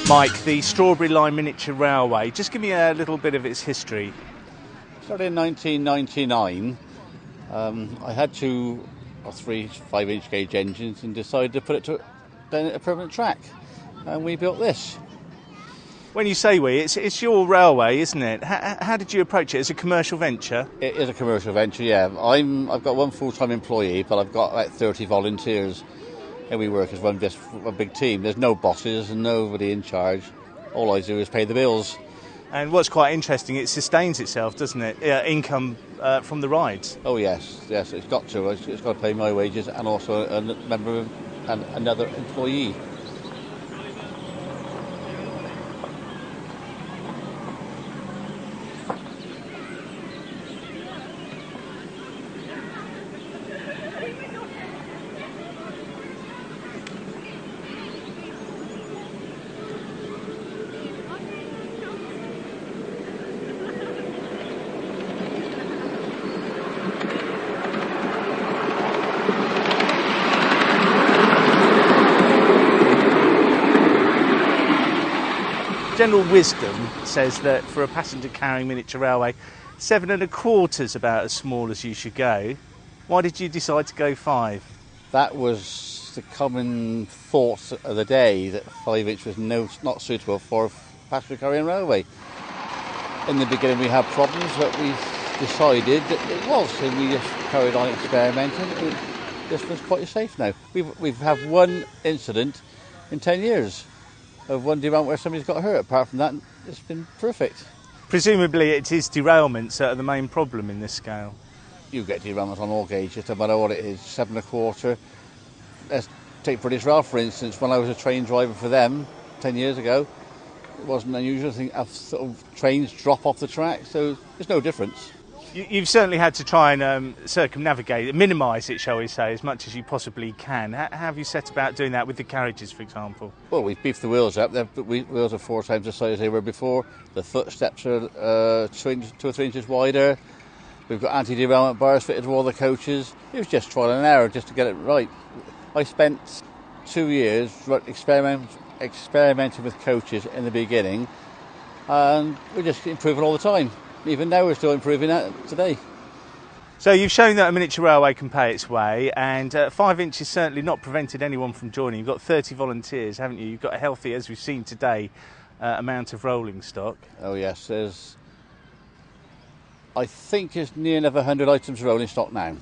Mike, the Strawberry Line Miniature Railway, just give me a little bit of its history. Started in 1999. I had two or three 5-inch gauge engines and decided to put it to a permanent track, and we built this. When you say we, it's your railway, isn't it? How did you approach it? As a commercial venture? It is a commercial venture, yeah. I've got one full-time employee, but I've got about 30 volunteers, and we work as one big team. There's no bosses and nobody in charge. All I do is pay the bills. And what's quite interesting, it sustains itself, doesn't it? Income from the rides. Oh yes, it's got to. It's got to pay my wages and also a member and another employee. General wisdom says that for a passenger carrying miniature railway, 7 1/4 is about as small as you should go. Why did you decide to go 5? That was the common thought of the day, that 5-inch was not suitable for a passenger carrying railway. In the beginning we had problems, but we decided that it was, and we just carried on experimenting. This was quite safe now. We've had one incident in 10 years. Of one derailment where somebody's got hurt. Apart from that, it's been perfect. Presumably it is derailments that are the main problem in this scale. You get derailments on all gauges, no matter what it is. 7 1/4. Let's take British Rail, for instance. When I was a train driver for them 10 years ago, it wasn't unusual to have sort of trains drop off the track, so there's no difference. You've certainly had to try and circumnavigate it, minimise it, shall we say, as much as you possibly can. How have you set about doing that with the carriages, for example? Well, we've beefed the wheels up. The wheels are 4 times the size they were before. The footsteps are 2 or 3 inches wider. We've got anti-derailment bars fitted to all the coaches. It was just trial and error just to get it right. I spent 2 years experimenting with coaches in the beginning, and we're just improving all the time. Even now we're still improving that today. So you've shown that a miniature railway can pay its way, and 5-inch has certainly not prevented anyone from joining. You've got 30 volunteers, haven't you? You've got a healthy, as we've seen today, amount of rolling stock. Oh yes, I think there's near enough 100 items of rolling stock now.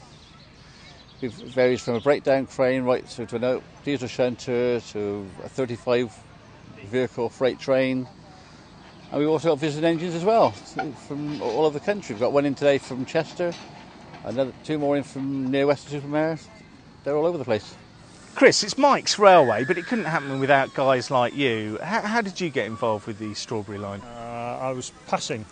It varies from a breakdown crane right through to a diesel shunter to a 35 vehicle freight train. And we've also got visiting engines as well, from all over the country. We've got one in today from Chester, 2 more in from near Weston-super-Mare. They're all over the place. Chris, it's Mike's railway, but it couldn't happen without guys like you. How did you get involved with the Strawberry Line? I was passing,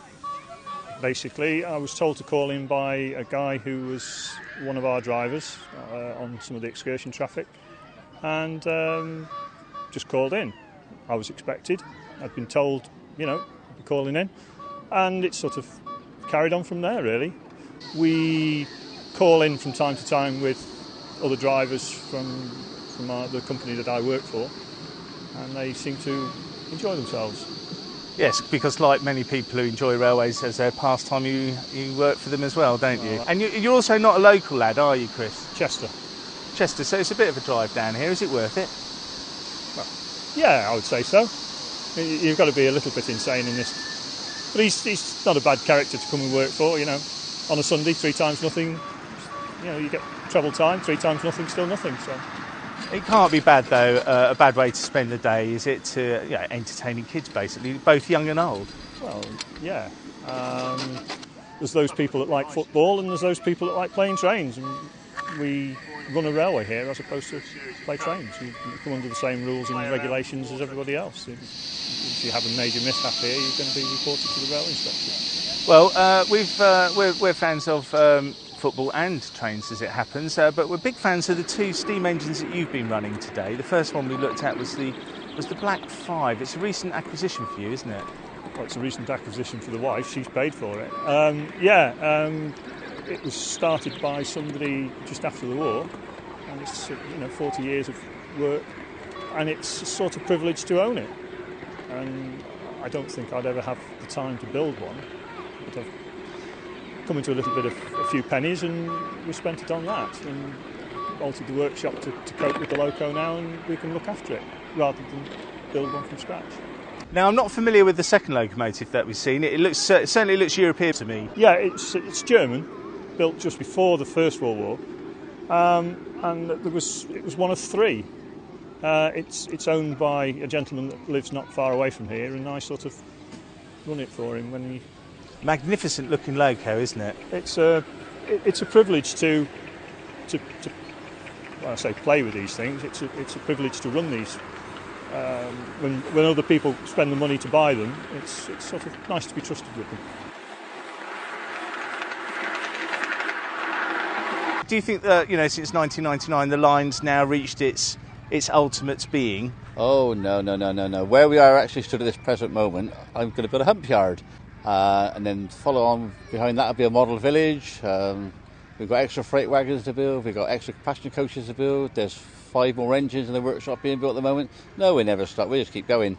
basically. I was told to call in by a guy who was one of our drivers on some of the excursion traffic, and just called in. I was expected. I'd been told, I'd be calling in, and it sort of carried on from there, really. We call in from time to time with other drivers from the company that I work for, and they seem to enjoy themselves. Yes, because like many people who enjoy railways as their pastime, you work for them as well, don't you? And you're also not a local lad, are you, Chris? Chester, so it's a bit of a drive down here. Is it worth it? Well, yeah, I would say so. You've got to be a little bit insane in this. But he's not a bad character to come and work for, On a Sunday, 3 times nothing, you get travel time, 3 times nothing, still nothing. So it can't be bad, though, a bad way to spend the day, is it? To entertaining kids, basically, both young and old. Well, yeah. There's those people that like football, and there's those people that like playing trains. And we run a railway here as opposed to play trains. You come under the same rules and regulations as everybody else. If you have a major mishap here, you're going to be reported to the rail inspector. Well, we're fans of football and trains, as it happens, but we're big fans of the 2 steam engines that you've been running today. The first one we looked at was the Black 5. It's a recent acquisition for you, isn't it? Well, it's a recent acquisition for the wife. She's paid for it. It was started by somebody just after the war, and it's 40 years of work, and it's a sort of privilege to own it. and I don't think I'd ever have the time to build one. But I've come into a few pennies, and we spent it on that, and altered the workshop to cope with the loco now, and we can look after it rather than build one from scratch. Now, I'm not familiar with the second locomotive that we've seen. It certainly looks European to me. Yeah, it's German, built just before the First World War, and it was one of three. It's owned by a gentleman that lives not far away from here, and I sort of run it for him when he. Magnificent looking loco, isn't it? It's a privilege to when I say play with these things. It's a privilege to run these. When other people spend the money to buy them, it's sort of nice to be trusted with them. Do you think that, since 1999 the line's now reached its ultimate being? Oh, no. Where we are actually stood at this present moment, I'm going to build a hump yard. And then follow on behind that will be a model village. We've got extra freight wagons to build. We've got extra passenger coaches to build. There's 5 more engines in the workshop being built at the moment. No, we never stop. We just keep going.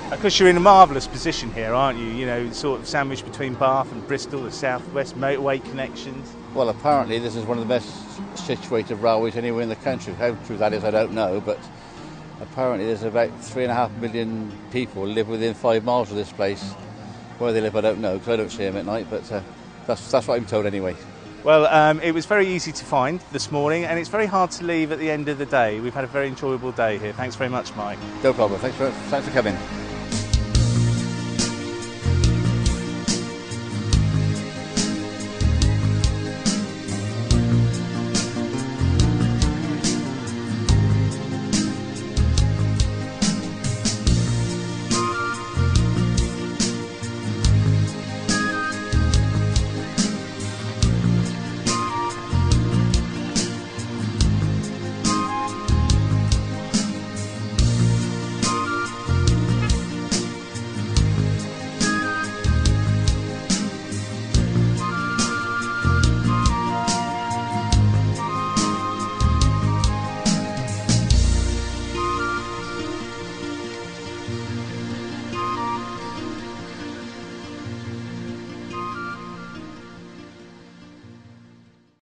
Of course, you're in a marvellous position here, aren't you? Sort of sandwiched between Bath and Bristol, the south-west motorway connections. Well, apparently this is one of the best situated railways anywhere in the country. How true that is, I don't know, but apparently there's about 3.5 million people live within 5 miles of this place. Where they live, I don't know, because I don't see them at night, but that's what I'm told anyway. Well, it was very easy to find this morning, and it's very hard to leave at the end of the day. We've had a very enjoyable day here. Thanks very much, Mike. No problem. Thanks for coming.